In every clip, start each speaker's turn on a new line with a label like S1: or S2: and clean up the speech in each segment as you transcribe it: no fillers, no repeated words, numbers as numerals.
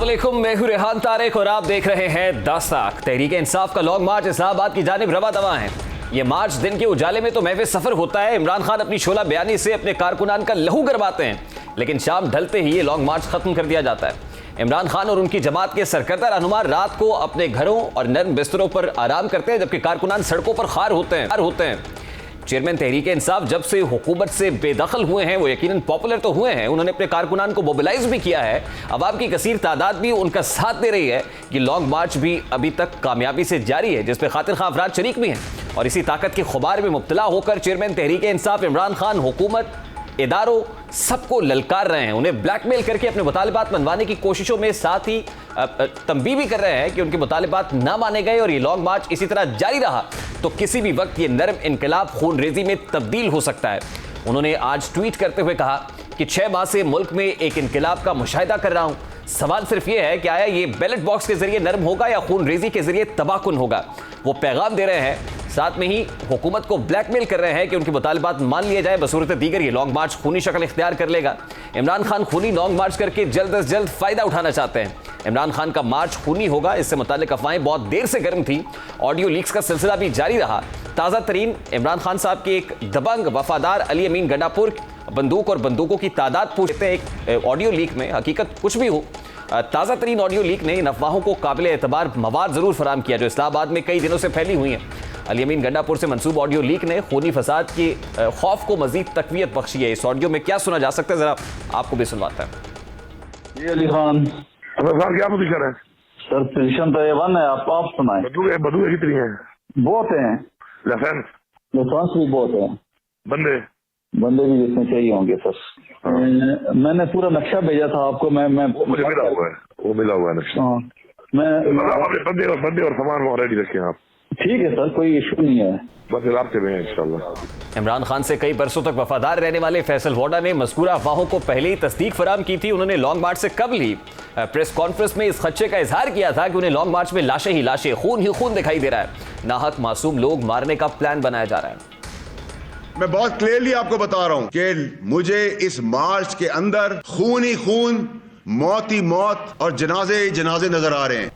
S1: अस्सलामुअलैकुम, मैं हूं रेहान तारिक और आप देख रहे हैं दास्ताक। तहरीक इंसाफ का लॉन्ग मार्च इस्लामाबाद की जानिब रवा दवा है। ये मार्च दिन के उजाले में तो महवे सफर होता है। इमरान खान अपनी शोला बयानी से अपने कारकुनान का लहू गरबाते हैं, लेकिन शाम ढलते ही ये लॉन्ग मार्च खत्म कर दिया जाता है। इमरान खान और उनकी जमात के सरकर्दा रहनुमा रात को अपने घरों और नर्म बिस्तरों पर आराम करते हैं, जबकि कारकुनान सड़कों पर खार होते हैं। चेयरमैन तहरीक इंसाफ जब से हुकूमत से बेदखल हुए हैं, वो यकीनन पॉपुलर तो हुए हैं, उन्होंने अपने कारकुनान को मोबिलाइज भी किया है। अवाम की कसीर तादाद भी उनका साथ दे रही है कि लॉन्ग मार्च भी अभी तक कामयाबी से जारी है, जिसपे खातिर खा अफराद शरीक भी हैं। और इसी ताकत के खुबार में मुब्तला होकर चेयरमैन तहरीक इंसाफ इमरान खान हुकूमत, इदारों सबको ललकार रहे हैं, उन्हें ब्लैकमेल करके अपने मुतालिबात मनवाने की कोशिशों में साथ ही तंबीह भी कर रहे हैं कि उनके मुतालिबात ना माने गए और ये लॉन्ग मार्च इसी तरह जारी रहा तो किसी भी वक्त ये नरम इनकलाब खून रेजी में तब्दील हो सकता है। उन्होंने आज ट्वीट करते हुए कहा कि 6 माह से मुल्क में एक इनकलाब का मुशाहिदा कर रहा हूं। सवाल सिर्फ ये है कि आया ये बैलेट बॉक्स के जरिए नरम होगा या खून रेजी के जरिए तबाहकुन होगा। वो पैगाम दे रहे हैं, साथ में ही हुकूमत को ब्लैकमेल कर रहे हैं कि उनके मुतालिबात मान लिए जाए, बसूरत दीगर ये लॉन्ग मार्च खूनी शक्ल इख्तियार कर लेगा। इमरान खान खूनी लॉन्ग मार्च करके जल्द अज जल्द फायदा उठाना चाहते हैं। इमरान खान का मार्च खूनी होगा, इससे मुतालिक अफवाहें बहुत देर से गर्म थी। ऑडियो लीक्स का सिलसिला भी जारी रहा। ताज़ा तरीन इमरान खान साहब के एक दबंग वफादार अली अमीन गंडापुर बंदूक और बंदूकों की तादाद पूछते हैं एक ऑडियो लीक में, हकीकत कुछ भी हो। ताज़ा तरीन ऑडियो लीक ने इन अफवाहों को काबिल एतबार मवाद ज़रूर फराम किया जो इस्लामाबाद में कई दिनों से फैली हुई हैं। अली अमीन गंडापुर से मंसूब ऑडियो लीक ने खूनी फसाद के खौफ को मजीद तकवीत बख्शी है। इस ऑडियो में क्या सुना जा सकता है, जरा आपको भी सुनवाता है।
S2: जी अली खान
S3: क्या पोजीशन है
S2: सर? पोजीशन तो A1 है, आप सुनाए।
S3: बंदूक कितनी है?
S2: बहुत हैं।
S3: लाइसेंस
S2: भी बहुत है। बंदे भी जितने चाहिए होंगे सर। मैंने पूरा नक्शा भेजा था आपको। मैं
S3: मुझे मिला हुआ है, वो मिला हुआ है नक्शा।
S2: हाँ, मैं
S3: बंदे और सामान रेडी रखे आप।
S2: ठीक है सर, कोई इशू नहीं है।
S3: बस रास्ते में इंशाल्लाह।
S1: इमरान खान से कई बरसों तक वफादार रहने वाले फैसल वोडा ने मज़कूरा अफवाहों को पहले ही तस्दीक फराम की थी। उन्होंने लॉन्ग मार्च से कबल ही प्रेस कॉन्फ्रेंस में इस खदशे का इजहार किया था कि उन्हें लॉन्ग मार्च में लाशें ही लाशें, खून ही खून दिखाई दे रहा है। नाहक मासूम लोग मारने का प्लान बनाया जा रहा है।
S4: मैं बहुत क्लियरली आपको बता रहा हूं कि मुझे इस मार्च के अंदर खून ही खून, मौत ही मौत और जनाजे ही जनाजे नजर आ रहे हैं।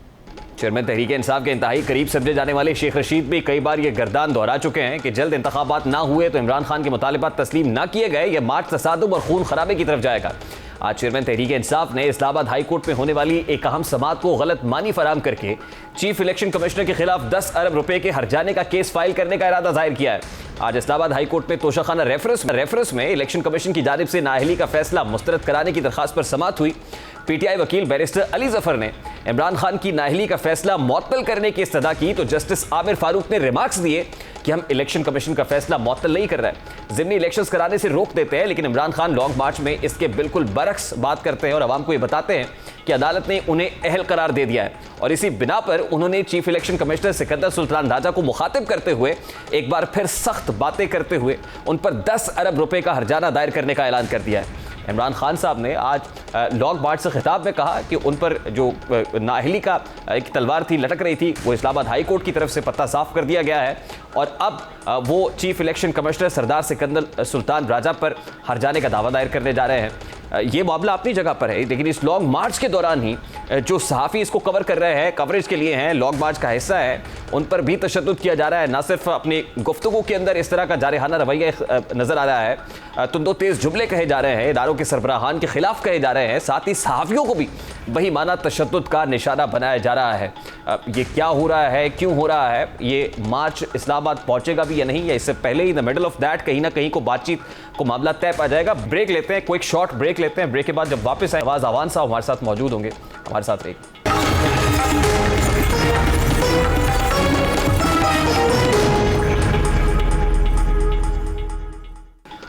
S1: चेयरमैन तहरीक इंसाफ के इंतहाई करीब समझे जाने वाले शेख रशीद भी कई बार ये गर्दान दोहरा चुके हैं कि जल्द इंतखाबात ना हुए तो इमरान खान के मुतालिबात तस्लीम ना किए गए, यह मार्च तसादुम और खून खराबे की तरफ जाएगा। आज चेयरमैन तहरीक इंसाफ ने इस्लामाबाद हाई कोर्ट में होने वाली एक अहम समाअत को गलत मानी फराम करके चीफ इलेक्शन कमिश्नर के खिलाफ 10 अरब रुपए के हर्जाने का केस फाइल करने का इरादा जाहिर किया है। आज इस्लामाबाद हाई कोर्ट में तोशाखाना रेफरेंस में इलेक्शन कमीशन की जानिब से नाअहली का फैसला मुस्तरद कराने की दरखास्त पर समाअत हुई। पीटीआई वकील बैरिस्टर अली जफर ने इमरान खान की नाअहली का फैसला मुअत्तल करने की इस्तदा की तो जस्टिस आमिर फारूक ने रिमार्क्स दिए कि हम इलेक्शन कमीशन का फैसला मुअत्तल नहीं कर रहे हैं, ज़िमनी इलेक्शंस कराने से रोक देते हैं। लेकिन इमरान खान लॉन्ग मार्च में इसके बिल्कुल बरक्स बात करते हैं और अवाम को ये बताते हैं कि अदालत ने उन्हें अहल करार दे दिया है और इसी बिना पर उन्होंने chief election commissioner Sikandar Sultan Raja को मुखातिब करते हुए एक बार फिर सख्त बातें करते हुए उन पर 10 अरब रुपए का हर्जाना दायर करने का ऐलान कर दिया है। इमरान खान साहब ने आज लॉन्ग मार्च से खिताब में कहा कि उन पर जो नाअहली का एक तलवार थी लटक रही थी, वो इस्लामाबाद हाई कोर्ट की तरफ से पत्ता साफ कर दिया गया है और अब वो चीफ इलेक्शन कमिश्नर सरदार सिकंदर सुल्तान राजा पर हर्जाने का दावा दायर करने जा रहे हैं। ये मामला अपनी जगह पर है, लेकिन इस लॉन्ग मार्च के दौरान ही जो सहाफ़ी इसको कवर कर रहे हैं, कवरेज के लिए हैं, लॉन्ग मार्च का हिस्सा है, उन पर भी तशद्दुद किया जा रहा है। ना सिर्फ अपनी गुफ्तगू के अंदर इस तरह का जारहाना रवैया नज़र आ रहा है, तुंदो तेज़ जुमले कहे जा रहे हैं, इदारों के सरबराहान के खिलाफ कहे जा रहे हैं, साथ ही सहाफ़ियों को भी वही माना तशद्दुद का निशाना बनाया जा रहा है। ये क्या हो रहा है, क्यों हो रहा है, ये मार्च इस्लामाबाद पहुंचेगा भी या नहीं, या इससे पहले ही द मिडल ऑफ दैट कहीं ना कहीं को बातचीत को मामला तय पा जाएगा। ब्रेक लेते हैं, क्विक शॉर्ट ब्रेक लेते हैं। ब्रेक के बाद जब वापस आए नवाज अवान साहब हमारे साथ मौजूद होंगे, हमारे साथ रहिए।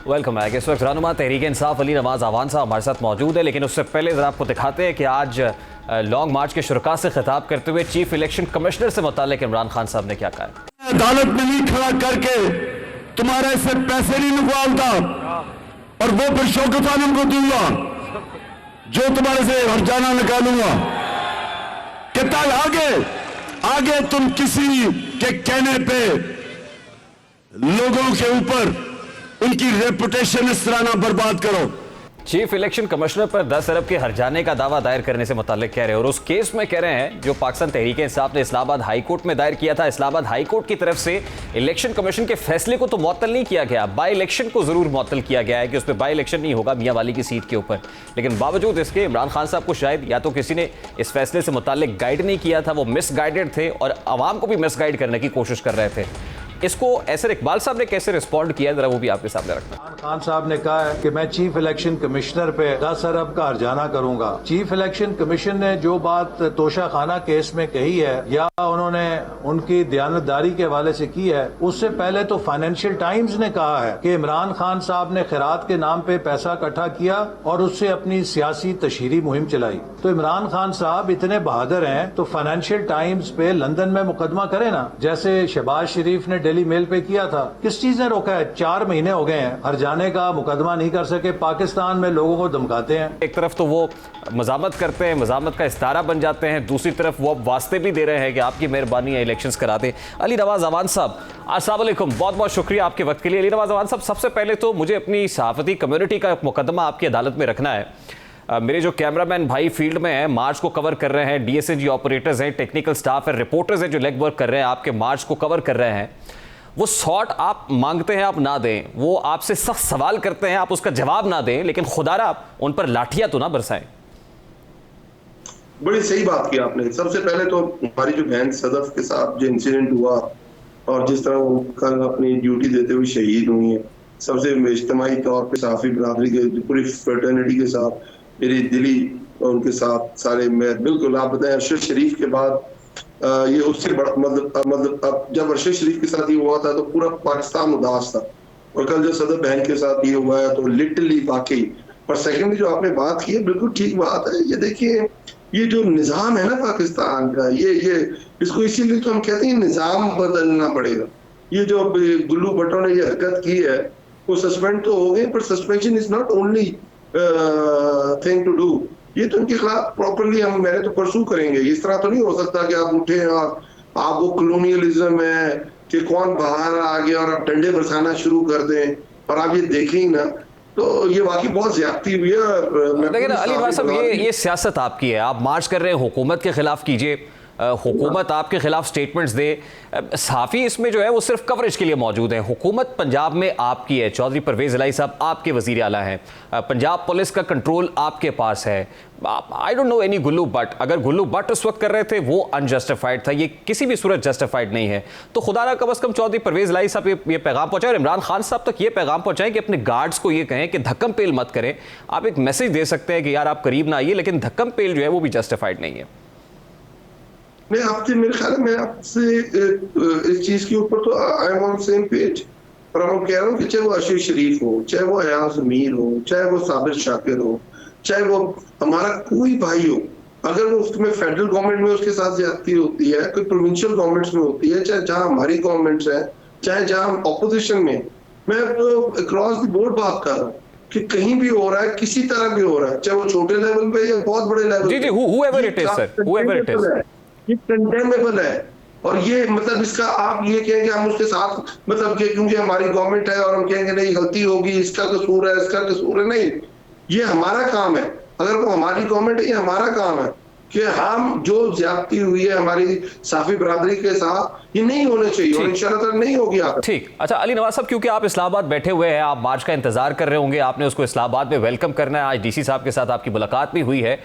S1: Welcome back. इस वक्त रहनुमा तहरीक इंसाफ अली नवाज अवान साहब हमारे साथ मौजूद है, लेकिन उससे पहले जरा आपको दिखाते हैं कि आज लॉन्ग मार्च के शुरका से खिताब करते हुए चीफ इलेक्शन कमिश्नर से मुताल्लिक इमरान खान साहब ने क्या कहा है।
S5: अदालत में नहीं खड़ा करके तुम्हारे से पैसे नहीं निकालता और वो फिर शौकत आलम को दूंगा जो तुम्हारे से हर्जाना निकालूंगा। कितना आगे तुम किसी के कहने पे लोगों के ऊपर उनकी रेपुटेशन इस तरह ना बर्बाद करो।
S1: चीफ इलेक्शन कमिश्नर पर 10 अरब के हर्जाने का दावा दायर करने से मुताल्लिक कह रहे हैं, और उस केस में कह रहे हैं जो पाकिस्तान तहरीक इंसाफ ने इस्लामाबाद हाई कोर्ट में दायर किया था। इस्लामाबाद हाई कोर्ट की तरफ से इलेक्शन कमीशन के फैसले को तो मुअत्तल नहीं किया गया, बाई इलेक्शन को जरूर मुअत्तल किया गया है कि उस पर बाई इलेक्शन नहीं होगा मियां वाली की सीट के ऊपर। लेकिन बावजूद इसके इमरान खान साहब को शायद या तो किसी ने इस फैसले से मुताल्लिक गाइड नहीं किया था, वो मिसगाइडेड थे और आवाम को भी मिसगाइड करने की कोशिश कर रहे थे। इसको एसर इकबाल साहब ने कैसे रिस्पॉन्ड किया, जरा वो भी आपके सामने रखना।
S6: खान साहब ने कहा है कि मैं चीफ इलेक्शन कमिश्नर पे 10 अरब का हर्जाना करूंगा। चीफ इलेक्शन कमीशन ने जो बात तोशा खाना केस में कही है या उन्होंने उनकी दयानतदारी के हवाले से की है, उससे पहले तो फाइनेंशियल टाइम्स ने कहा है कि इमरान खान साहब ने खैरात के नाम पे पैसा इकट्ठा किया और उससे अपनी सियासी तशहीरी मुहिम चलाई। तो इमरान खान साहब इतने बहादुर हैं तो फाइनेंशियल टाइम्स पे लंदन में मुकदमा करे ना, जैसे शहबाज शरीफ ने डेली मेल पे किया था। किस चीज ने रोका है? 4 महीने हो गए हैं, हर्जाने का मुकदमा नहीं कर सके। पाकिस्तान में लोगों को धमकाते हैं।
S1: एक तरफ तो वो मजामत करते हैं, मजामत का इस्तारा बन जाते हैं, दूसरी तरफ वो अब वास्ते भी दे रहे हैं कि आपकी मेहरबानी है इलेक्शंस करा दें। अली नवाज अवान साहब, अस्सलाम वालेकुम, बहुत बहुत शुक्रिया आपके वक्त के लिए। अली नवाज अवान साहब, सबसे पहले तो मुझे अपनी सहाफती कम्युनिटी का मुकदमा आपकी अदालत में रखना है। मेरे जो कैमरामैन भाई फील्ड में हैं, मार्च को कवर कर रहे हैं, DSNG ऑपरेटर्स हैं, टेक्निकल स्टाफ है, रिपोर्टर्स हैं जो लेग वर्क कर रहे हैं, आपके मार्च को कवर कर रहे हैं, वो शॉट आप मांगते हैं आप ना दें, वो आपसे सख्त सवाल करते हैं आप उसका जवाब ना दें, लेकिन खुदारा आप उन पर लाठियां तो ना बरसाएं।
S7: बड़ी सही बात की आपने। सबसे पहले तो हमारी जो बहन सदफ के साथ जो इंसिडेंट हुआ और जिस तरह वो कल अपनी ड्यूटी देते हुए शहीद हुई है, सबसे इज्तिमाई तौर पर सहाफी बरादरी के पूरी फ्रेटर्निटी के साथ मेरी दिली उनके साथ सारे, मैं बिल्कुल आप बताएं अरशद शरीफ के बाद ये उससे बड़ा मतलब जब अरशद शरीफ के साथ ये हुआ था तो पूरा पाकिस्तान उदास था, और कल जो सदर बहन के साथ ये हुआ है तो लिटरली वाकई। और सेकेंडली जो आपने बात की है बिल्कुल ठीक बात है। ये देखिए, ये जो निजाम है ना पाकिस्तान का, ये इसको इसीलिए तो हम कहते हैं निजाम बदलना पड़ेगा। ये जो गुल्लू भट्टो ने ये हरकत की है वो सस्पेंड तो हो गए, पर suspension is not only thing to do. ये तो इनके खिलाफ प्रॉपरली हम मैंने तो परसू करेंगे। इस तरह तो नहीं हो सकता कि आप उठे और आप वो कॉलोनियलिज्म है कि कौन बाहर आ गया और आप डंडे बरसाना शुरू कर दें और आप ये देखें ही ना, तो ये वाकई बहुत ज्यादती हुई है।
S1: लेकिन अली नवाज साहब, ये सियासत आपकी है, आप मार्च कर रहे हैं, हुकूमत के खिलाफ कीजिए, हुकूमत आपके खिलाफ स्टेटमेंट्स दे, सहाफ़ी इसमें जो है वो सिर्फ कवरेज के लिए मौजूद है। हुकूमत पंजाब में आपकी है, चौधरी परवेज़ इलाही साहब आपके वज़ीर आला हैं, पंजाब पुलिस का कंट्रोल आपके पास है। I don't know any Gullu but, अगर गुल्लू बट उस वक्त कर रहे थे वो अनजस्टिफाइड था, ये किसी भी सूरत जस्टिफाइड नहीं है। तो खुदारा कम अज़ कम चौधरी परवेज़ इलाही साहब ये पैगाम पहुँचाएं और इमरान खान साहब तक ये पैगाम पहुँचाएं कि अपने गार्ड्स को ये कहें कि धक्कम पेल मत करें। आप एक मैसेज दे सकते हैं कि यार आप करीब ना आइए, लेकिन धक्कम पेल जो है वो भी जस्टिफाइड नहीं है।
S7: मैं आपसे, मेरे ख्याल में मैं आपसे इस चीज के ऊपर तो I am on same page. और मैं कह रहा हूँ कि चाहे वो अशीर शरीफ हो, चाहे वो अयाज अमीर हो, चाहे वो साबिर शाकिर हो, चाहे वो हमारा कोई भाई हो, अगर वो उसमें फेडरल गवर्नमेंट में उसके साथ ज्यादती होती है, कोई प्रोविंशियल गवर्नमेंट्स में होती है, चाहे जहाँ हमारी गवर्नमेंट्स है, चाहे जहाँ ऑपोजिशन में, मैं अक्रॉस द बोर्ड बात कर रहा हूँ कि कहीं भी हो रहा है, किसी तरह भी हो रहा है, चाहे वो छोटे लेवल पे या बहुत बड़े लेवल पे,
S1: whoever it is, sir, whoever it is,
S7: ये कंडेमेबल है। और ये मतलब इसका आप ये कहेंगे हम उसके साथ मतलब कि क्योंकि हमारी गवर्नमेंट है और हम कहेंगे नहीं गलती होगी, इसका कसूर है, इसका कसूर है, नहीं, ये हमारा काम है। अगर वो हमारी गवर्नमेंट है, ये हमारा काम है कि हम जो ज्यादती हुई है हमारी साफी बरादरी के साथ, ये नहीं होने चाहिए और इंशाल्लाह नहीं होगी।
S1: ठीक, अच्छा अली नवाज साहब, क्योंकि आप इस्लामाबाद बैठे हुए हैं, आप मार्च का इंतजार कर रहे होंगे, आपने उसको इस्लामाबाद में वेलकम करना है, आज DC साहब के साथ आपकी मुलाकात भी हुई है।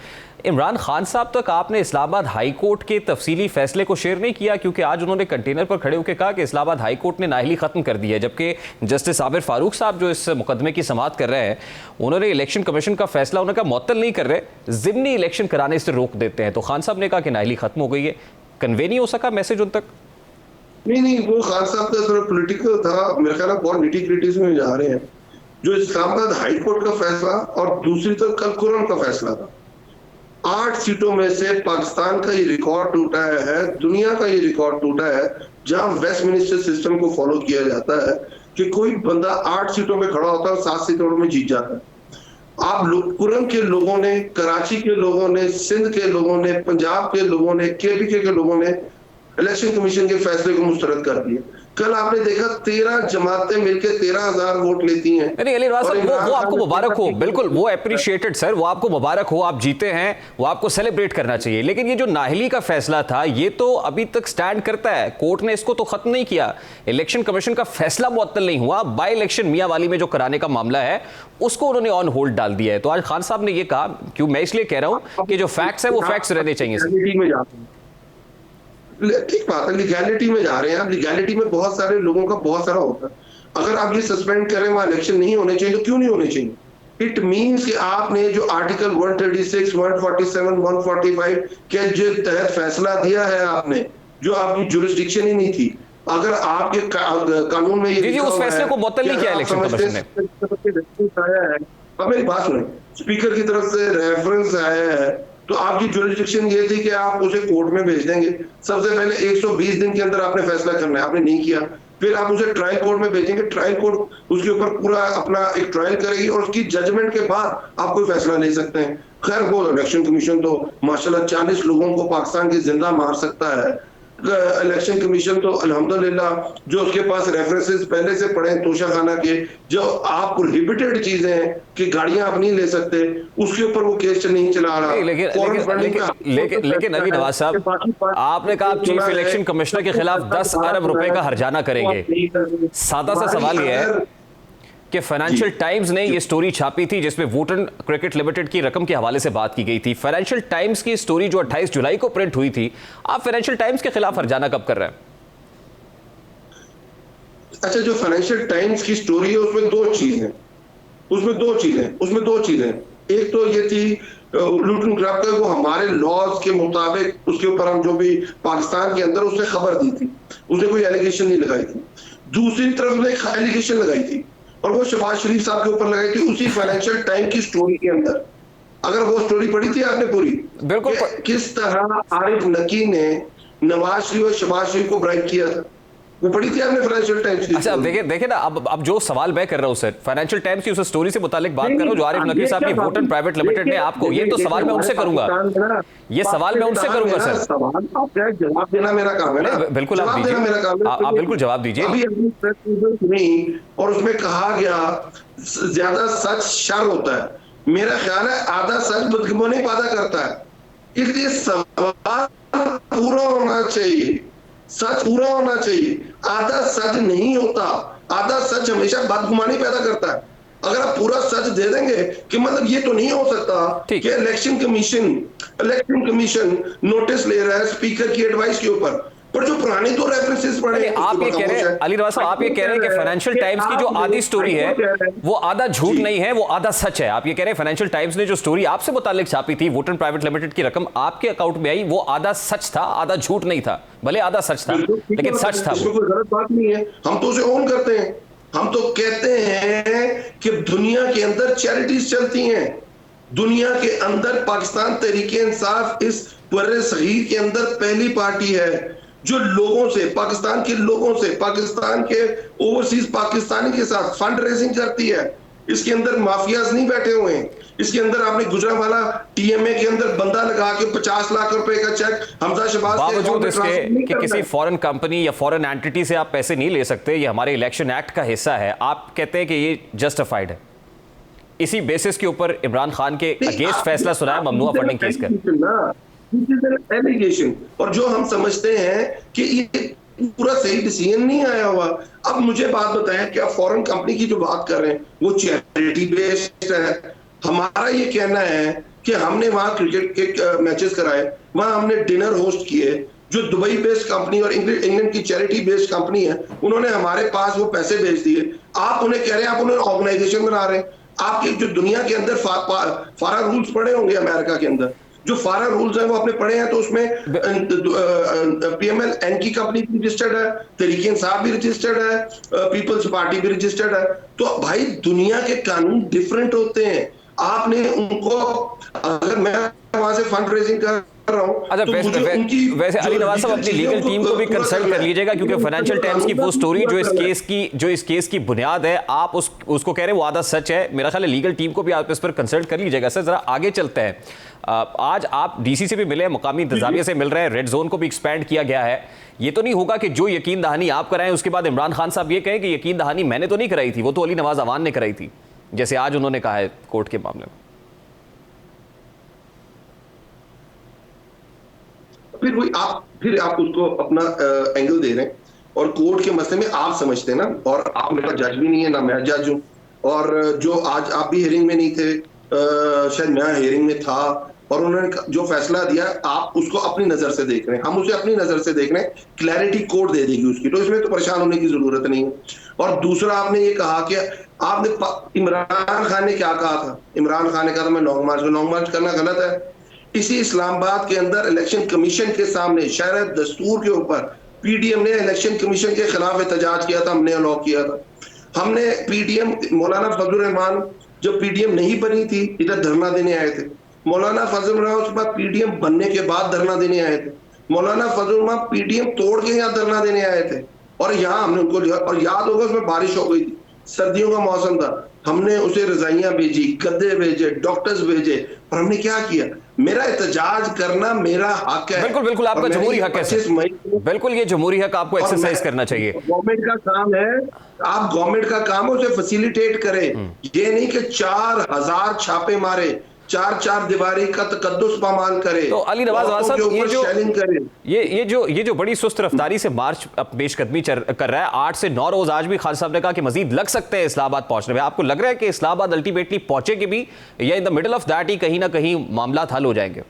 S1: इमरान खान साहब तक आपने इस्लामाबाद हाई कोर्ट के तफसीली फैसले को शेयर नहीं किया, क्योंकि आज उन्होंने कंटेनर पर खड़े होकर कहा कि इस्लामाबाद हाई कोर्ट ने नाअहली ख़त्म कर दी है, जबकि जस्टिस आबिर फारूक साहब जो इस मुकदमे की समाअत कर रहे हैं, उन्होंने इलेक्शन कमीशन का फैसला उन्होंने कहा मुअत्तल नहीं कर रहे, ज़िमनी इलेक्शन कराने से रोक देते हैं। तो खान साहब ने कहा कि नाअहली ख़त्म हो गई है, कन्वे नहीं हो सका मैसेज उन तक?
S7: नहीं, वो खान साहब का थोड़ा पॉलिटिकल था, मेरे ख्याल में बहुत निटी ग्रिटीज में जा रहे हैं। जो इस्लामाबाद हाई कोर्ट का फैसला और दूसरी तरफ कल कुरआन का फैसला था, 8 सीटों में से पाकिस्तान का ये रिकॉर्ड टूटा है, दुनिया का ये रिकॉर्ड टूटा है, जहां वेस्टमिनिस्टर सिस्टम को फॉलो किया जाता है कि कोई बंदा 8 सीटों में खड़ा होता है और 7 सीटों में जीत जाता है। आप लोग कुरम के लोगों ने, कराची के लोगों ने, सिंध के लोगों ने, पंजाब के लोगों ने, KPK के लोगों ने इलेक्शन कमीशन के फैसले को मुस्तरद कर दिया। कल आपने देखा 13 जमातें मिलकर 13,000 वोट लेती हैं।
S1: नहीं अली रिवाज साहब, वो आपको मुबारक हो, बिल्कुल वो अप्रिशिएटेड सर, वो आपको मुबारक हो, आप जीते हैं, वो आपको सेलिब्रेट करना चाहिए। लेकिन ये जो नाहली का फैसला था ये तो अभी तक स्टैंड करता है, कोर्ट ने इसको तो खत्म नहीं किया, इलेक्शन कमीशन का फैसला मुअत्तल नहीं हुआ, बाय इलेक्शन मियां वाली में जो कराने का मामला है उसको उन्होंने ऑन होल्ड डाल दिया है। तो आज खान साहब ने ये कहा, क्यों मैं इसलिए कह रहा हूं कि जो फैक्ट्स है वो फैक्ट्स रहने चाहिए।
S7: ठीक बात है, लीगैलिटी में जा रहे हैं आप। लीगैलिटी में बहुत सारे लोगों का बहुत सारा होता है। अगर आप ये सस्पेंड करें वहां इलेक्शन नहीं होने चाहिए तो क्यों नहीं होने चाहिए? इट मींस कि आपने जो आर्टिकल 136, 147, 145 के जो तहत फैसला दिया है आपने, जो आपकी जुरिस्डिक्शन ही नहीं थी, अगर आपके कानून में ये
S1: उस फैसले को मुअत्तल नहीं किया इलेक्शन कमीशन ने।
S7: अब मेरी बात सुने, स्पीकर की तरफ से रेफरेंस आया है तो आपकी जुरिस्डिक्शन ये थी कि आप उसे कोर्ट में भेज देंगे। सबसे पहले 120 दिन के अंदर आपने फैसला करना है, आपने नहीं किया। फिर आप उसे ट्रायल कोर्ट में भेजेंगे, ट्रायल कोर्ट उसके ऊपर पूरा अपना एक ट्रायल करेगी और उसकी जजमेंट के बाद आप कोई फैसला ले सकते हैं। खैर वो इलेक्शन कमीशन तो माशाल्लाह 40 लोगों को पाकिस्तान की जिंदा मार सकता है। इलेक्शन कमीशन तो अल्हम्दुलिल्लाह जो उसके पास रेफरेंसेस पहले से पड़े तोशा खाना के, जो आप प्रोहिबिटेड चीजें हैं कि गाड़ियां आप नहीं ले सकते, उसके ऊपर वो केस नहीं चला रहा।
S1: लेकिन अली नवाज साहब, आपने कहा आप चीफ इलेक्शन कमिश्नर के खिलाफ 10 अरब रुपए का हर्जाना करेंगे। सादा सा सवाल यह है कि फाइनेंशियल टाइम्स ने ये स्टोरी छापी थी जिसमें वोटन क्रिकेट लिमिटेड की रकम के हवाले से बात की गई थी। फाइनेंशियल टाइम्स की स्टोरी जो 28 जुलाई को प्रिंट हुई थी, आप फाइनेंशियल टाइम्स के खिलाफ हर्जाना कब कर रहे हैं?
S7: अच्छा, जो फाइनेंशियल टाइम्स की स्टोरी है उसमें दो चीजें। एक तो ये थी लूट एंड ग्रैब का, वो हमारे लॉज के मुताबिक उसके ऊपर हम जो भी पाकिस्तान के अंदर उसने खबर दी थी, उसने कोई एलिगेशन नहीं लगाई थी। दूसरी तरफ उसने एक एलिगेशन लगाई थी और वो शहबाज शरीफ साहब के ऊपर लगाई थी उसी फाइनेंशियल टाइम की स्टोरी के अंदर। अगर वो स्टोरी पढ़ी थी आपने पूरी,
S1: बिल्कुल,
S7: किस तरह आरिफ नकी ने नवाज शरीफ और शहबाज शरीफ को ब्राइब किया था, वो पढ़ी थी आपने फाइनेंशियल टाइम्स की?
S1: अच्छा देखिए ना, अब जो सवाल मैं कर रहा हूं सर, फाइनेंशियल टाइम्स की उस स्टोरी से मुतालिक बात कर रहा हूं जो आरिफ नकी साहब की वोटन प्राइवेट लिमिटेड ने आपको, ये तो सवाल मैं उनसे करूंगा, ये सवाल मैं उनसे करूंगा सर।
S7: जवाब देना मेरा काम है ना।
S1: बिल्कुल आप दीजिए, आप बिल्कुल जवाब दीजिए।
S7: और उसमें कहा गया ज्यादा सच शर होता है। मेरा ख्याल है आधा सच बदगुमानी पैदा करता है, इसलिए सवाल पूरा होना चाहिए, सच पूरा होना चाहिए। आधा सच नहीं होता, आधा सच हमेशा बदगुमानी पैदा करता है। अगर आप पूरा सच दे देंगे कि मतलब ये तो नहीं हो सकता कि इलेक्शन कमीशन नोटिस ले रहा है स्पीकर की एडवाइस के ऊपर, पर जो पुराने दो रेफरेंसेस पड़े,
S1: आप ये कह रहे हैं अली रवा साहब, आप ये कह रहे हैं कि फाइनेंशियल टाइम्स की जो आधी स्टोरी है वो आधा झूठ नहीं है, वो आधा सच है। आप ये कह रहे हैं फाइनेंशियल टाइम्स ने जो स्टोरी आपसे मुताल्लिक छापी थी, वोटन प्राइवेट लिमिटेड की रकम आपके अकाउंट में आई, वो आधा सच था, आधा झूठ नहीं था। भले आधा सच था लेकिन सच था।
S7: कोई गलत बात नहीं है, हम तो उसे ओन करते हैं। हम तो कहते हैं कि दुनिया के अंदर चैरिटीज चलती हैं, दुनिया के अंदर पाकिस्तान तहरीक इंसाफ इस बर्रे सगीर के अंदर पहली पार्टी है जो लोगों से, पाकिस्तान के लोगों से, पाकिस्तान के ओवरसीज पाकिस्तानी के साथ फंड रेजिंग करती है। इसके अंदर माफियाज नहीं बैठे हुए हैं। इसके अंदर आपने गुजरांवाला टीएमए के अंदर बंदा लगा के 50 लाख रुपए का चेक हमजा शहबाज
S1: बावजूद इसके कि किसी फॉरेन कंपनी या फॉरेन एंटिटी से आप पैसे नहीं ले सकते, ये हमारे इलेक्शन एक्ट का हिस्सा है, आप कहते हैं कि ये जस्टिफाइड है। इसी बेसिस के ऊपर इमरान खान के अगेंस्ट फैसला सुनाया ममनुआ फंडिंग केस का।
S7: एलिगेशन, और जो हम समझते हैं कि ये पूरा सही डिसीजन नहीं आया हुआ। अब मुझे बात बताएं कि आप फॉरेन कंपनी की जो बात कर रहे हैं वो चैरिटी बेस्ड है। हमारा ये कहना है कि हमने वहां क्रिकेट के मैचेस कराए, वहां हमने डिनर होस्ट किए, जो दुबई बेस्ड कंपनी और इंग्लैंड की चैरिटी बेस्ड कंपनी है, उन्होंने हमारे पास वो पैसे भेज दिए। आप उन्हें कह रहे हैं, आप उन्हें ऑर्गेनाइजेशन बना रहे हैं। आपके जो दुनिया के अंदर फारा रूल्स पड़े होंगे अमेरिका के अंदर, जो फारा रूल्स हैं वो आपने पढ़े हैं, तो उसमें PMLN की कंपनी भी रजिस्टर्ड है, तहरीक इंसाफ भी रजिस्टर्ड है, पीपल्स पार्टी भी रजिस्टर्ड है। तो भाई दुनिया के कानून डिफरेंट होते हैं। आपने उनको, अगर मैं वहां से फंड रेजिंग कर रहा हूं।
S1: अच्छा, वैसे अली नवाज साहब अपनी लीगल टीम को भी कंसल्ट कर लीजिएगा, क्योंकि फाइनेंशियल टाइम्स की वो स्टोरी जो इस केस की बुनियाद है, आप उसको कह रहे हैं वो आधा सच है। मेरा ख्याल है लीगल टीम को भी आप इस पर कंसल्ट कर लीजिएगा। सर जरा आगे चलते हैं। आज आप डीसी से भी मिले, मुकामी इंतजामिया से मिल रहे हैं, रेड जोन को भी एक्सपैंड किया गया है। ये तो नहीं होगा कि जो यकीन दहानी आप कराएं उसके बाद इमरान खान साहब ये कहें कि यकीन दहानी मैंने तो नहीं कराई थी, वो तो अली नवाज अवान ने कराई थी, जैसे आज उन्होंने कहा है कोर्ट के मामले में।
S7: फिर आप उसको अपना एंगल दे रहे हैं, और कोर्ट के मसले में आप समझते हैं ना, और आप मेरा जज भी नहीं है, ना मैं जज हूं, और जो आज आप भी हियरिंग में नहीं थे, शायद मैं हियरिंग में था, और उन्होंने जो फैसला दिया आप उसको अपनी नजर से देख रहे हैं, हम उसे अपनी नजर से देख रहे हैं। क्लैरिटी कोर्ट दे देगी उसकी, तो इसमें तो परेशान होने की जरूरत नहीं है। और दूसरा आपने ये कहा कि आपने इमरान खान ने क्या कहा था, इमरान खान ने कहा था मैं लॉन्ग मार्च करना गलत है। इसी इस्लामाबाद के अंदर इलेक्शन कमीशन के सामने शायद दस्तूर के ऊपर पीडीएम ने इलेक्शन कमीशन के खिलाफ एहतजाज किया था, हमने अलाउ किया था। हमने पीडीएम मौलाना फजल रहमान जब पीडीएम नहीं बनी थी इधर धरना देने आए थे, मौलाना फजल रहमान उसके बाद पीडीएम बनने के बाद धरना देने आए थे, मौलाना फजल रहमान पीडीएम तोड़ के यहाँ धरना देने आए थे, और यहाँ हमने उनको लिया। और याद होगा उसमें बारिश हो गई थी, सर्दियों का मौसम था, हमने उसे रजाइयां भेजी, गद्दे भेजे, डॉक्टर्स भेजे, और हमने क्या किया। मेरा एहतजाज करना मेरा हक है,
S1: बिल्कुल बिल्कुल आपका जमहूरी हक है, बिल्कुल ये जमहूरी हक आपको एक्सरसाइज करना चाहिए।
S7: गवर्नमेंट का काम है, आप गवर्नमेंट का काम है उसे फैसिलिटेट करें। ये नहीं कि 4000 छापे मारे, 4 दीवारी का तकद्दुस पामाल करे।
S1: तो अली नवाज साहब ये जो बड़ी सुस्त रफ्तारी से मार्च पेशकदमी कर रहा है, 8 से 9 रोज, आज भी खान साहब ने कहा कि मजीद लग सकते हैं इस्लामाबाद पहुंचने में, आपको लग रहा है कि इस्लामाबाद अल्टीमेटली पहुंचेगी भी, या in the middle of that he कहीं ना कहीं मामला हल हो जाएंगे?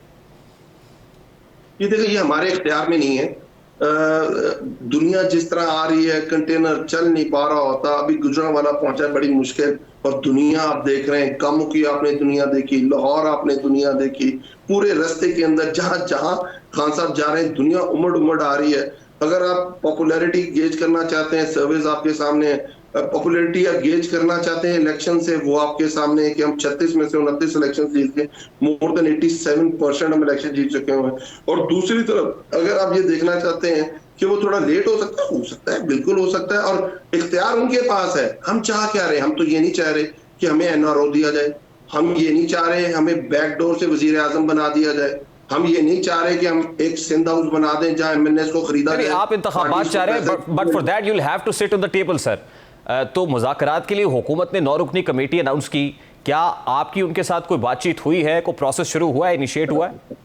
S7: ये देखिए, ये हमारे इख्तियार में नहीं है। दुनिया जिस तरह आ रही है, कंटेनर चल नहीं पा रहा होता, अभी गुजरांवाला पहुंचा बड़ी मुश्किल, और दुनिया आप देख रहे हैं, कामुकी आपने दुनिया देखी, लाहौर आपने दुनिया देखी, पूरे रास्ते के अंदर जहां जहां खान साहब जा रहे हैं दुनिया उमड़ आ रही है। अगर आप पॉपुलैरिटी गेज करना चाहते हैं, सर्विस आपके सामने है, पॉपुलैरिटी आप गेज करना चाहते हैं इलेक्शन से, वो आपके सामने है कि हम 36 में से 29 इलेक्शन जीत के मोर देन 87% हम इलेक्शन जीत चुके हुए हैं। और दूसरी तरफ अगर आप ये देखना चाहते हैं कि वो थोड़ा लेट हो सकता है, बिल्कुल हो सकता है, और इख्तियार उनके पास है। हम चाह क्या रहे, हम तो ये नहीं चाह रहे कि हमें एनआरओ दिया जाए, हम ये नहीं चाह रहे हमें बैकडोर से वजीर आजम बना दिया जाए, हम ये नहीं चाह रहे कि हम एक सिंध हाउस बना दें जहां एमएनएस को खरीदा जाए।
S1: आप इंतखाबात चाह रहे हैं, but for that you will have to sit on the table sir. तो मुज़ाकरात के लिए हुकूमत ने 9 रुकनी कमेटी अनाउंस की, क्या आपकी उनके साथ कोई बातचीत हुई है, कोई प्रोसेस शुरू हुआ है, इनिशिएट हुआ है?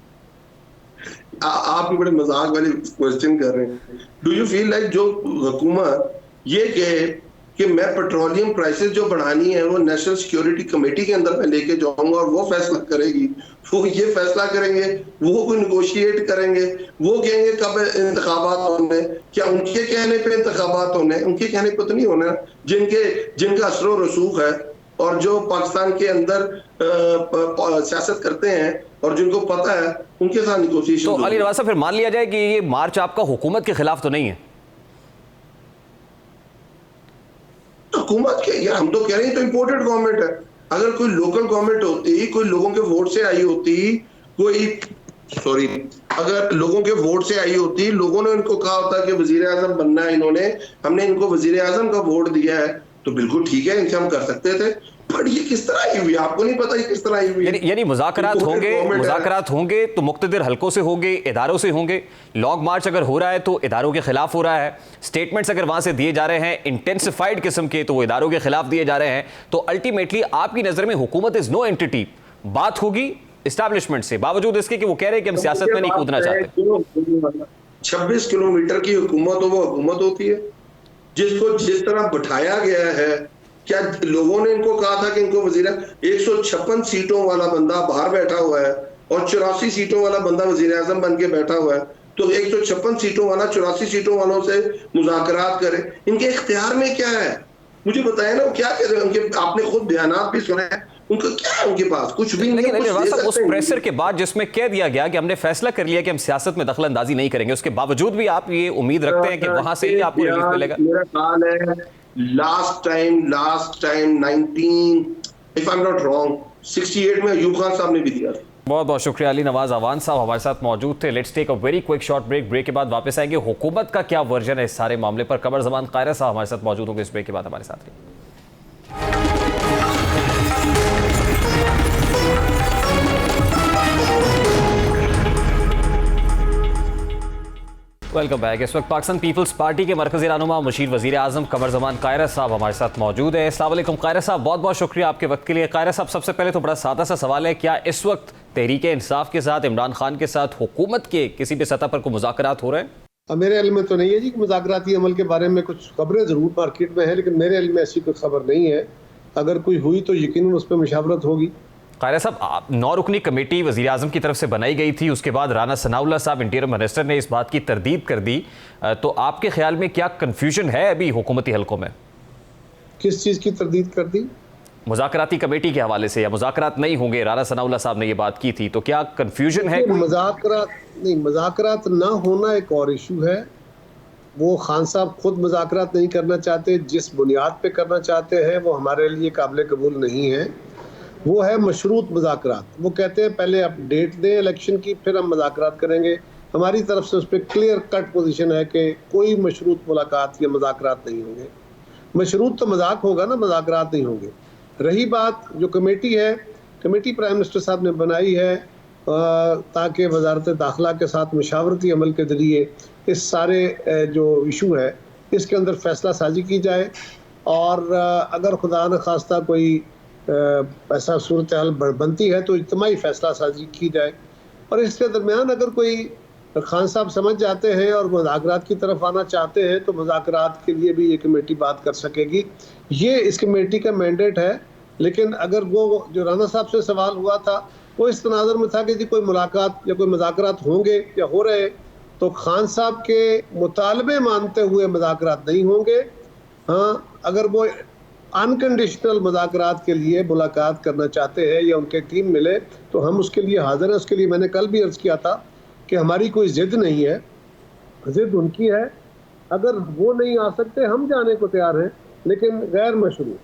S7: आप भी बड़े मजाक वाली क्वेश्चन कर रहे हैं। डू यू फील लाइक जो हुकूमत ये कहे कि मैं पेट्रोलियम प्राइसेस जो बढ़ानी है वो नेशनल सिक्योरिटी कमेटी के अंदर मैं लेके जाऊंगा और वो फैसला करेगी, वो ये फैसला करेंगे, वो कोई निगोशिएट करेंगे, वो कहेंगे कब इंतखाबात होने, क्या उनके कहने पे इंतखाबात होने? उनके कहने पे तो नहीं होना। जिनका असर रसूख है और जो पाकिस्तान के अंदर सियासत करते हैं और जिनको पता है, उनके साथ निगोशिएशन।
S1: तो अली नवाज साहब, फिर मान लिया जाए कि ये मार्च आपका हुकूमत के खिलाफ तो नहीं है?
S7: हुकूमत के यार, हम तो कह रहे हैं तो इम्पोर्टेड गवर्नमेंट है। अगर कोई लोकल गवर्नमेंट होती, कोई लोगों के वोट से आई होती, अगर लोगों के वोट से आई होती, लोगों ने उनको कहा होता कि वजीर आजम बनना है इन्होंने, हमने इनको वजीर आजम का वोट दिया है, तो बिल्कुल ठीक है, इनसे हम कर सकते थे। पर ये किस तरह आई हुई, आपको नहीं पता ये किस तरह आई हुई?
S1: यानी मुज़ाकरात होंगे तो मुख्तदिर हलकों से होंगे, इदारों से होंगे। लॉन्ग मार्च अगर हो रहा है तो इदारों के खिलाफ हो रहा है, स्टेटमेंट्स अगर वहां से दिए जा रहे हैं इंटेंसिफाइड किस्म के तो वो इदारों के खिलाफ दिए जा रहे हैं। तो अल्टीमेटली आपकी नजर में हुकूमत इज नो एंटिटी, बात होगी इस्टेब्लिशमेंट से, बावजूद इसके कि वो कह रहे हैं कि हम सियासत में नहीं कूदना चाहते।
S7: 26 किलोमीटर की हुकूमत हो, वो हुकूमत होती है जिसको जिस तरह बिठाया गया है। क्या लोगों ने इनको कहा था कि इनको वजीर, 156 सीटों वाला बंदा बाहर बैठा हुआ है और 84 सीटों वाला बंदा वजीर आजम बन के बैठा हुआ है, तो 156 सीटों वाला 84 सीटों वालों से मुज़ाकरात करें, इनके इख्तियार में क्या है? मुझे बताया ना, वो क्या कह रहे हैं? उनके आपने खुद बयानात भी सुने हैं, उनका क्या है उनके पास? कुछ भी नहीं।
S1: लेकिन उस प्रेशर के बाद जिसमें कह दिया गया कि हमने फैसला कर लिया कि हम सियासत में दखल अंदाजी नहीं करेंगे, उसके बावजूद भी आप ये उम्मीद रखते हैं कि वहां से ही आपको रिलीफ मिलेगा?
S7: मेरा ख्याल है last time 19, if I'm not wrong, 68 में अयूब खान साहब ने भी दिया था।
S1: बहुत बहुत शुक्रिया अली नवाज अवान साहब हमारे साथ मौजूद थे। Let's take a very quick short break के बाद वापस आएंगे। हुकूमत का क्या वर्जन है इस सारे मामले पर, कमर जमान कायरा साहब हमारे साथ मौजूद होंगे इस ब्रेक के बाद हमारे साथ। Welcome back. इस वक्त पाकिस्तान पीपल्स पार्टी के मरकज़ी रहनुमा मुशीर वज़ीर आज़म कमर ज़मान कायरा साहब हमारे साथ मौजूद है। अस्सलाम वालेकुम कायरा साहब, बहुत बहुत शुक्रिया आपके वक्त के लिए। कायरा साहब, सबसे पहले तो बड़ा सादा सा सवाल है, क्या इस वक्त तहरीक इंसाफ के साथ, इमरान खान के साथ हुकूमत के किसी भी सतह पर कोई मुज़ाकरात हो रहे हैं?
S8: मेरे इल्म में तो नहीं है जी कि मुज़ाकराती अमल के बारे में कुछ खबरें ज़रूर मार्केट में है, लेकिन मेरे इल्म में ऐसी कोई खबर नहीं है। अगर कोई हुई तो यकीनन उस पर मुशावरत होगी।
S1: कायरा साहब, 9 रुकनी कमेटी वज़ीर आज़म की तरफ से बनाई गई थी, उसके बाद राना सनाउल्लाह साहब इंटीरियर मिनिस्टर ने इस बात की तरदीद कर दी, तो आपके ख्याल में क्या कन्फ्यूजन है अभी हुकूमती हलकों में?
S8: किस चीज़ की तरदीद कर दी?
S1: मुज़ाकराती कमेटी के हवाले से, या मुज़ाकरात नहीं होंगे, राना सनाउल्लाह साहब ने ये बात की थी, तो क्या कन्फ्यूजन है?
S8: मुज़ाकरात ना होना एक और इशू है। वो खान साहब खुद मुज़ाकरात नहीं करना चाहते, जिस बुनियाद पे करना चाहते हैं वो हमारे लिए काबिल कबूल नहीं है। वो है मशरूत मुज़ाकरात। वो कहते हैं पहले आप डेट दें इलेक्शन की, फिर हम मुज़ाकरात करेंगे। हमारी तरफ से उस पर क्लियर कट पोजीशन है कि कोई मशरूत मुलाकात या मुज़ाकरात नहीं होंगे। मशरूत तो मजाक होगा ना, मुज़ाकरात नहीं होंगे। रही बात जो कमेटी है, कमेटी प्राइम मिनिस्टर साहब ने बनाई है ताकि वजारत दाखिला के साथ मशावरती अमल के ज़रिए इस सारे जो इशू है इसके अंदर फ़ैसला साजी की जाए, और अगर खुदा न खास्ता कोई ऐसा सूरत हाल बनती है तो इज्तिमाई फ़ैसला साजी की जाए। और इसके दरमियान अगर कोई खान साहब समझ जाते हैं और मुज़ाकरात की तरफ आना चाहते हैं तो मुज़ाकरात के लिए भी ये कमेटी बात कर सकेगी। ये इस कमेटी का मैंडेट है। लेकिन अगर वो जो राना साहब से सवाल हुआ था वो इस तनाज़ुर में था कि जी कोई मुलाकात या कोई मुज़ाकरात होंगे या हो रहे, तो खान साहब के मुतालबे मानते हुए मुज़ाकरात नहीं होंगे। हाँ, अगर वो अनकंडीशनल मुज़ाकरात के लिए मुलाकात करना चाहते हैं या उनके टीम मिले तो हम उसके लिए हाजिर हैं। उसके लिए मैंने कल भी अर्ज़ किया था कि हमारी कोई ज़िद नहीं है, ज़िद उनकी है। अगर वो नहीं आ सकते हम जाने को तैयार हैं, लेकिन गैर मशरूत।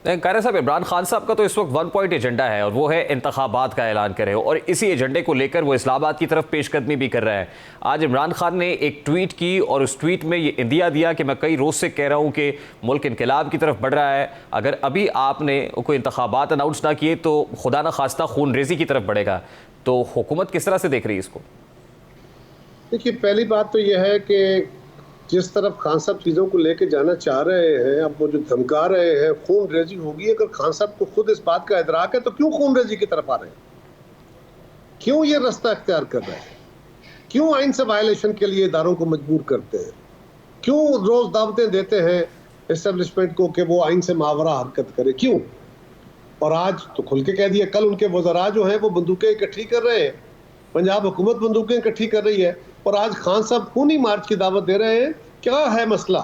S1: कायरा साहब, इमरान खान साहब का तो इस वक्त 1 पॉइंट एजेंडा है और वो है इंतखाबात का ऐलान करे, और इसी एजेंडे को लेकर वो इस्लामाबाद की तरफ पेशकदमी भी कर रहा है। आज इमरान खान ने एक ट्वीट की और उस ट्वीट में ये इंदिया दिया कि मैं कई रोज़ से कह रहा हूँ कि मुल्क इनकलाब की तरफ बढ़ रहा है, अगर अभी आपने कोई इंतखाबात अनाउंस ना किए तो खुदा न खास्ता खून रेजी की तरफ बढ़ेगा। तो हुकूमत किस तरह से देख रही है इसको?
S8: देखिए, पहली बात तो यह है कि जिस तरफ खान साहब चीज़ों को लेके जाना चाह रहे हैं, अब वो जो धमका रहे हैं खून रेजी होगी, अगर खान साहब को खुद इस बात का इदराक है तो क्यों खून रेजी की तरफ आ रहे हैं? क्यों ये रास्ता इख्तियार कर रहे हैं? क्यों आइन से वायलेशन के लिए इदारों को मजबूर करते हैं? क्यों रोज दावतें देते हैं एस्टेब्लिशमेंट को कि वो आइन से मावरा हरकत करे? क्यों? और आज तो खुल के कह दिया, कल उनके वज़रा जो हैं वो बंदूकें इकट्ठी कर रहे हैं, पंजाब हुकूमत बंदूकें इकट्ठी कर रही है, और आज खान साहब खूनी मार्च की दावत दे रहे हैं। क्या है मसला?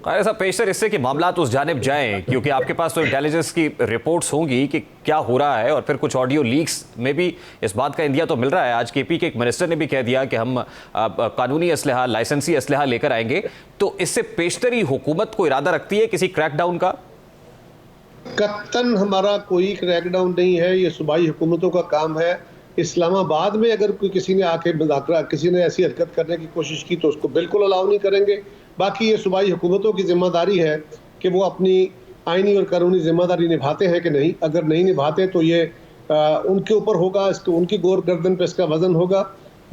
S1: कायरा साहब, पेशतर इससे कि मामला उस जानिब जाएं, क्योंकि आपके पास तो इंटेलिजेंस की रिपोर्ट्स होंगी कि क्या हो रहा है, और फिर कुछ ऑडियो लीक्स में भी इस बात का इंदिया तो मिल रहा है। आज केपी के एक मिनिस्टर ने भी कह दिया कि हम कानूनी असलहा, लाइसेंसी असलहा लेकर आएंगे। तो इससे पेशतरी हुकूमत को इरादा रखती है किसी क्रैकडाउन का?
S8: कत्तन हमारा कोई क्रैकडाउन नहीं है, ये सूबाई हुकूमतों का काम है। इस्लामाबाद में अगर कोई किसी ने आके मुज़ाकरा, किसी ने ऐसी हरकत करने की कोशिश की तो उसको बिल्कुल अलाउ नहीं करेंगे। बाकी ये सूबाई हुकूमतों की जिम्मेदारी है कि वो अपनी आइनी और कानूनी जिम्मेदारी निभाते हैं कि नहीं। अगर नहीं निभाते तो ये उनके ऊपर होगा, इसको उनकी गोर गर्दन पे इसका वजन होगा।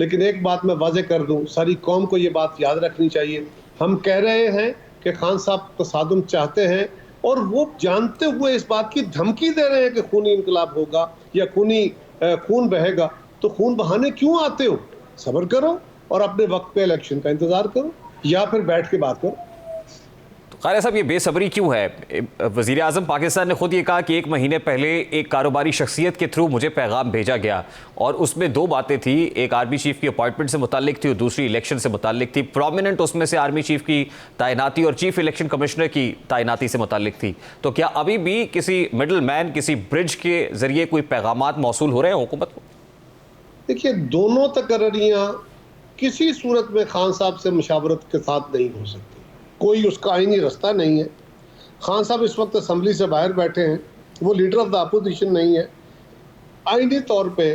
S8: लेकिन एक बात मैं वाज़ेह कर दूं, सारी कौम को ये बात याद रखनी चाहिए, हम कह रहे हैं कि खान साहब तसादुम चाहते हैं और वो जानते हुए इस बात की धमकी दे रहे हैं कि खूनी इनकलाब होगा या खून बहेगा। तो खून बहाने क्यों आते हो? सब्र करो और अपने वक्त पे इलेक्शन का इंतजार करो, या फिर बैठ के बात करो।
S1: कायरा साहब, ये बेसब्री क्यों है? वज़ीर आज़म पाकिस्तान ने खुद ये कहा कि 1 महीने पहले एक कारोबारी शख्सियत के थ्रू मुझे पैगाम भेजा गया, और उसमें 2 बातें थी, एक आर्मी चीफ की अपॉइंटमेंट से मुताल्लिक थी और दूसरी इलेक्शन से मुताल्लिक थी। प्रोमिनेंट उसमें से आर्मी चीफ की तैनाती और चीफ इलेक्शन कमिश्नर की तैनाती से मुताल्लिक थी। तो क्या अभी भी किसी मिडल मैन, किसी ब्रिज के ज़रिए कोई पैगामात मौसूल हो रहे हैं हुकूमत को?
S8: देखिए, दोनों तकर्रियाँ किसी सूरत में खान साहब से मुशावरत के साथ नहीं हो सकती, कोई उसका आईनी रास्ता नहीं है। खान साहब इस वक्त असम्बली से बाहर बैठे हैं, वो लीडर ऑफ द अपोजिशन नहीं है। आईनी तौर पे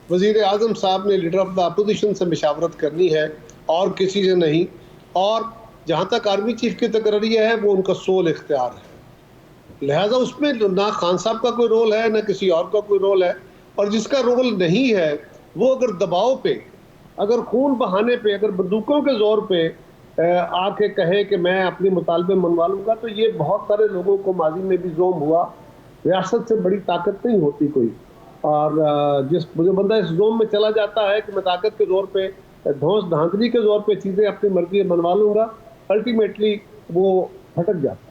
S8: वजीर आजम साहब ने लीडर ऑफ द अपोजिशन से मशावरत करनी है और किसी से नहीं। और जहाँ तक आर्मी चीफ की तकरीर है वो उनका सोल इख्तियार है, लिहाजा उसमें ना खान साहब का कोई रोल है ना किसी और का कोई रोल है। और जिसका रोल नहीं है वो अगर दबाव पे, अगर खून बहाने पे, अगर बंदूकों के जोर पे आके कहे कि मैं अपने मुतालबे मनवा लूंगा, तो ये बहुत सारे लोगों को माजी में भी जोम हुआ। रियासत से बड़ी ताकत नहीं होती कोई, और जो बंदा इस जोम में चला जाता है कि मैं ताकत के जोर पे, धौंस धांधली के जोर पे चीज़ें अपनी मर्जी मनवा लूंगा, अल्टीमेटली वो भटक जाता है।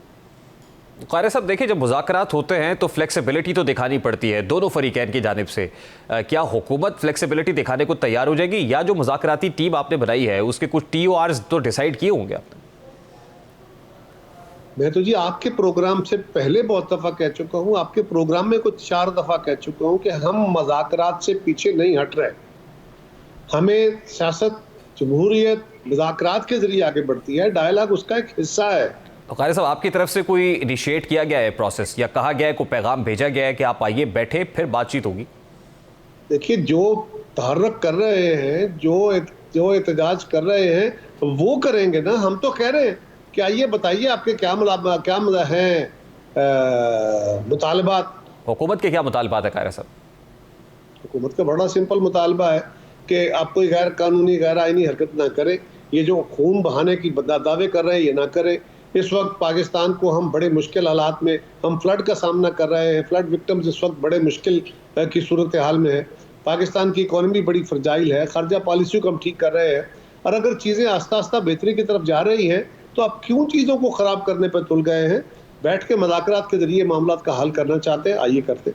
S1: क़ारी साहब देखिए, जब मुज़ाकरात होते हैं तो फ्लेक्सिबिलिटी तो दिखानी पड़ती है दोनों फरीकैन की जानिब से। क्या हुकूमत फ्लेक्सिबिलिटी दिखाने को तैयार हो जाएगी, या जो मुज़ाकराती टीम आपने बनाई है उसके कुछ TORs तो डिसाइड किए होंगे आपने?
S8: मैं तो जी आपके प्रोग्राम से पहले बहुत दफ़ा कह चुका हूँ, आपके प्रोग्राम में कुछ 4 दफ़ा कह चुका हूँ कि हम मुज़ाकरात से पीछे नहीं हट रहे। हमें सियासत, जमहूरियत मुज़ाकरात के जरिए आगे बढ़ती है, डायलॉग उसका एक हिस्सा है।
S1: तो क़ारी साहब, आपकी तरफ से कोई इनिशिएट किया गया है प्रोसेस, या कहा गया है, कोई पैगाम भेजा गया है कि आप आइए बैठे फिर बातचीत होगी?
S8: देखिए, जो तहर्रुक कर रहे हैं, जो एहतजाज कर रहे हैं वो करेंगे ना। हम तो कह रहे हैं कि आइए बताइए आपके क्या हैं मुतालबात।
S1: हुकूमत के क्या मुतालबात है क़ारी साहब?
S8: हुकूमत का बड़ा सिंपल मुतालबा है कि आप कोई गैर कानूनी, गैर आईनी हरकत ना करे। ये जो खून बहाने की दावे कर रहे हैं ये ना करे। इस वक्त पाकिस्तान को हम बड़े मुश्किल हालात में, हम फ्लड का सामना कर रहे हैं, फ्लड विक्टिम्स इस वक्त बड़े मुश्किल की सूरत हाल में है। पाकिस्तान की इकॉनमी बड़ी फ्रजाइल है, खर्चा पॉलिसी को हम ठीक कर रहे हैं, और अगर चीज़ें आस्ता आस्ता बेहतरी की तरफ जा रही हैं तो आप क्यों चीज़ों को ख़राब करने पर तुल गए हैं? बैठ के मुज़ाकरात के जरिए मामला का हल करना चाहते हैं, आइए करते।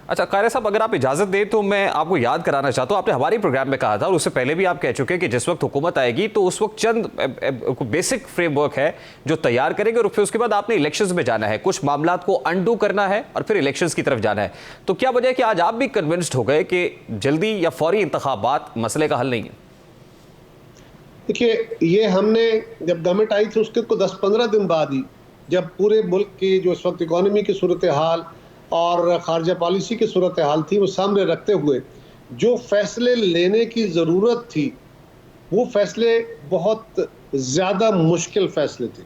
S1: अच्छा क़ारी साहब, अगर आप इजाज़त दें तो मैं आपको याद कराना चाहता हूँ, आपने हमारे प्रोग्राम में कहा था और उससे पहले भी आप कह चुके हैं कि जिस वक्त हुकूमत आएगी तो उस वक्त चंद बेसिक फ्रेमवर्क है जो तैयार करेंगे, और फिर उसके बाद आपने इलेक्शंस में जाना है, कुछ मामलात को अनडू करना है और फिर इलेक्शंस की तरफ जाना है। तो क्या वजह है कि आज आप भी कन्विंस्ड हो गए कि जल्दी या फौरी इंतखाबात मसले का हल नहीं है?
S8: देखिए, ये हमने जब गवर्नमेंट आई थी उसके को 10-15 दिन बाद ही, जब पूरे मुल्क की जो इस वक्त इकॉनमी की सूरत हाल और खारजा पॉलिसी की सूरत हाल थी वो सामने रखते हुए जो फैसले लेने की ज़रूरत थी, वो फैसले बहुत ज़्यादा मुश्किल फैसले थे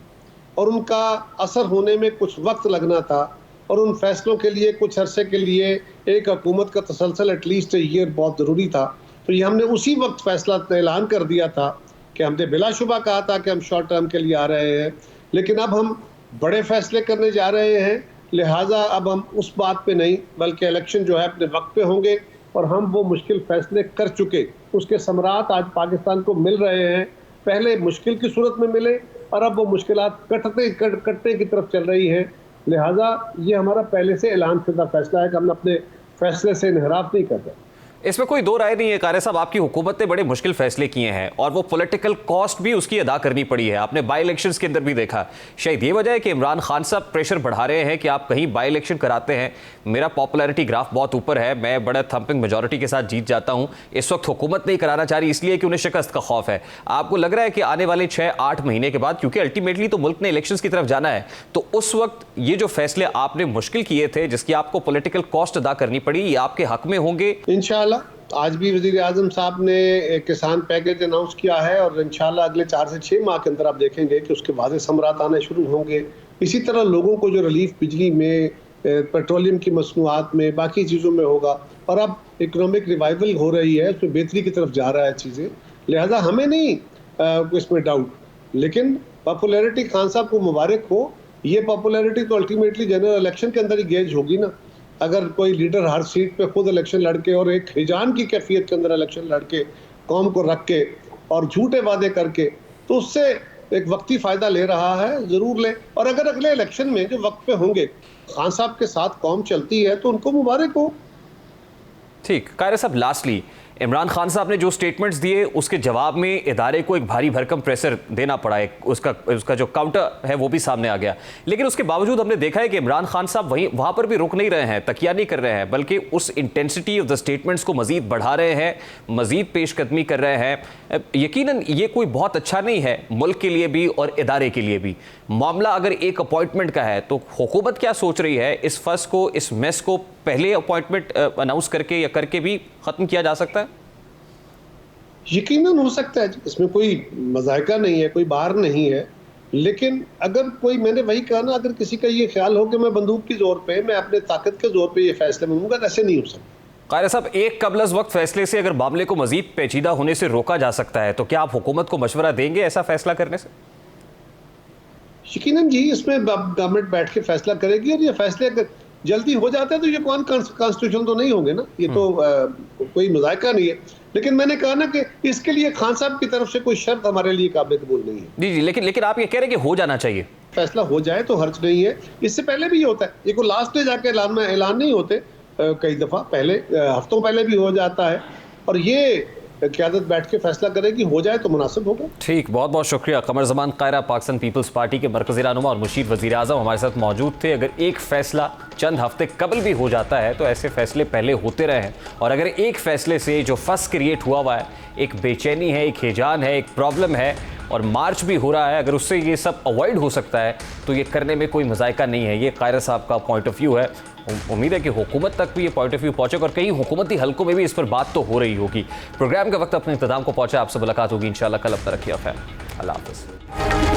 S8: और उनका असर होने में कुछ वक्त लगना था, और उन फैसलों के लिए कुछ अरसे के लिए एक हुकूमत का तसलसल एटलीस्ट ईयर बहुत ज़रूरी था। तो ये हमने उसी वक्त फैसला ऐलान कर दिया था कि हमने बिलाशुबा कहा था कि हम शॉर्ट टर्म के लिए आ रहे हैं, लेकिन अब हम बड़े फैसले करने जा रहे हैं। लिहाजा अब हम उस बात पे नहीं, बल्कि इलेक्शन जो है अपने वक्त पे होंगे, और हम वो मुश्किल फैसले कर चुके, उसके समरात आज पाकिस्तान को मिल रहे हैं। पहले मुश्किल की सूरत में मिले और अब वो मुश्किलात कटने की तरफ चल रही हैं। लिहाजा ये हमारा पहले से ऐलान शुदा फैसला है कि हम अपने फैसले से इनहराफ नहीं कर रहे।
S1: इसमें कोई दो राय नहीं है क़ारी साहब, आपकी हुकूमत ने बड़े मुश्किल फैसले किए हैं और वो पॉलिटिकल कॉस्ट भी उसकी अदा करनी पड़ी है। आपने बाई इलेक्शंस के अंदर भी देखा। शायद ये वजह है कि इमरान खान साहब प्रेशर बढ़ा रहे हैं कि आप कहीं बाई इलेक्शन कराते हैं, मेरा पॉपुलैरिटी ग्राफ बहुत ऊपर है, मैं बड़ा थम्पिंग मेजॉरिटी के साथ जीत जाता हूं। इस वक्त हुकूमत नहीं कराना चाह रही इसलिए कि उन्हें शिकस्त का खौफ है। आपको लग रहा है कि आने वाले 6-8 महीने के बाद, क्योंकि अल्टीमेटली तो मुल्क ने इलेक्शंस की तरफ जाना है, तो उस वक्त ये जो फैसले आपने मुश्किल किए थे, जिसकी आपको पॉलिटिकल कॉस्ट अदा करनी पड़ी, ये आपके हक में होंगे?
S8: इंशाल्लाह आज भी वज़ीर आज़म साहब ने एक किसान पैकेज अनाउंस किया है और इंशाल्लाह अगले 4 से 6 माह के अंदर आप देखेंगे कि उसके वाज़े समरात आने शुरू होंगे। इसी तरह लोगों को जो रिलीफ बिजली में, पेट्रोलियम की मसनूआत में, बाकी चीज़ों में होगा, और अब इकोनॉमिक रिवाइवल हो रही है, उसमें बेहतरी की तरफ जा रहा है चीज़ें। लिहाजा हमें नहीं इसमें डाउट, लेकिन पॉपुलैरिटी खान साहब को मुबारक हो। ये पॉपुलैरिटी तो अल्टीमेटली जनरल इलेक्शन के अंदर ही गेज होगी ना। अगर कोई लीडर हर सीट पे खुद इलेक्शन लड़के और एक हिजान की कैफियत के अंदर इलेक्शन लड़के, कौम को रख के और झूठे वादे करके, तो उससे एक वक्ती फ़ायदा ले रहा है, ज़रूर ले। और अगर अगले इलेक्शन में जो वक्त पे होंगे खान साहब के साथ कौम चलती है तो उनको मुबारक हो।
S1: ठीक। क़ारी साहब, लास्टली इमरान खान साहब ने जो स्टेटमेंट्स दिए उसके जवाब में इदारे को एक भारी भरकम प्रेशर देना पड़ा है, उसका जो काउंटर है वो भी सामने आ गया। लेकिन उसके बावजूद हमने देखा है कि इमरान खान साहब वहाँ पर भी रुक नहीं रहे हैं, तकिया नहीं कर रहे हैं, बल्कि उस इंटेंसिटी ऑफ द स्टेटमेंट्स को मज़ीद बढ़ा रहे हैं, मज़ीद पेशकदमी कर रहे हैं। यकीनन ये कोई बहुत अच्छा नहीं है मुल्क के लिए भी और इदारे के लिए भी। मामला अगर एक अपॉइंटमेंट का है तो हुकूमत क्या सोच रही है इस फस को, इस मेस को पहले अपॉइंटमेंट अनाउंस करके या करके भी ख़त्म किया जा सकता है?
S8: यकीनन हो सकता है, इसमें कोई मजायका नहीं है, कोई बार नहीं है। लेकिन अगर कोई, मैंने वही कहा ना, अगर किसी का ये ख्याल हो कि मैं बंदूक के जोर पे, मैं अपने ताकत के जोर पे ये फैसले मंगूंगा, तो ऐसे नहीं हो सकता।
S1: कायरा साहब, एक कबल अज़ वक्त फैसले से अगर मामले को मजीद पेचीदा होने से रोका जा सकता है, तो क्या आप हुकूमत को मशवरा देंगे ऐसा फैसला करने से?
S8: यकीनन जी, इसमें गवर्नमेंट बैठ के फैसला करेगी, और ये फैसले अगर जल्दी हो जाते हैं तो ये कौन कॉन्स्टिट्यूशन तो नहीं होंगे ना, ये तो कोई मजायका नहीं है। लेकिन मैंने कहा ना कि इसके लिए खान साहब की तरफ से कोई शर्त हमारे लिए काबिल कबूल नहीं है।
S1: जी जी, लेकिन आप ये कह रहे हैं कि हो जाना चाहिए।
S8: फैसला हो जाए तो हर्ज नहीं है। इससे पहले भी ये होता है, ये कोई लास्ट डे जाके ऐलान नहीं होते, कई दफा पहले, हफ्तों पहले भी हो जाता है, और ये क़यादत बैठ के फैसला करेगी, हो जाए तो मुनासिब होगा।
S1: ठीक, बहुत बहुत शुक्रिया। कमर ज़मान कायरा पाकिस्तान पीपल्स पार्टी के मरकज़ी रहनुमा और मुशीर वज़ीर आज़म हमारे साथ मौजूद थे। अगर एक फ़ैसला चंद हफ्ते कबल भी हो जाता है तो ऐसे फ़ैसले पहले होते रहे हैं, और अगर एक फ़ैसले से जो फस क्रिएट हुआ है, एक बेचैनी है, एक हिजान है, एक प्रॉब्लम है, और मार्च भी हो रहा है, अगर उससे ये सब अवॉइड हो सकता है तो ये करने में कोई मज़ायका नहीं है। ये कायरा साहब का पॉइंट ऑफ व्यू है। उम्मीद है कि हुकूमत तक भी ये पॉइंट ऑफ व्यू पहुंचेगा, और कई हुकूमती हलकों में भी इस पर बात तो हो रही होगी। प्रोग्राम का वक्त अपने इख्तिताम को पहुंचा। आपसे मुलाकात होगी इंशाल्लाह कल। अपना रखिए खैर। अल्लाह हाफ़िज़।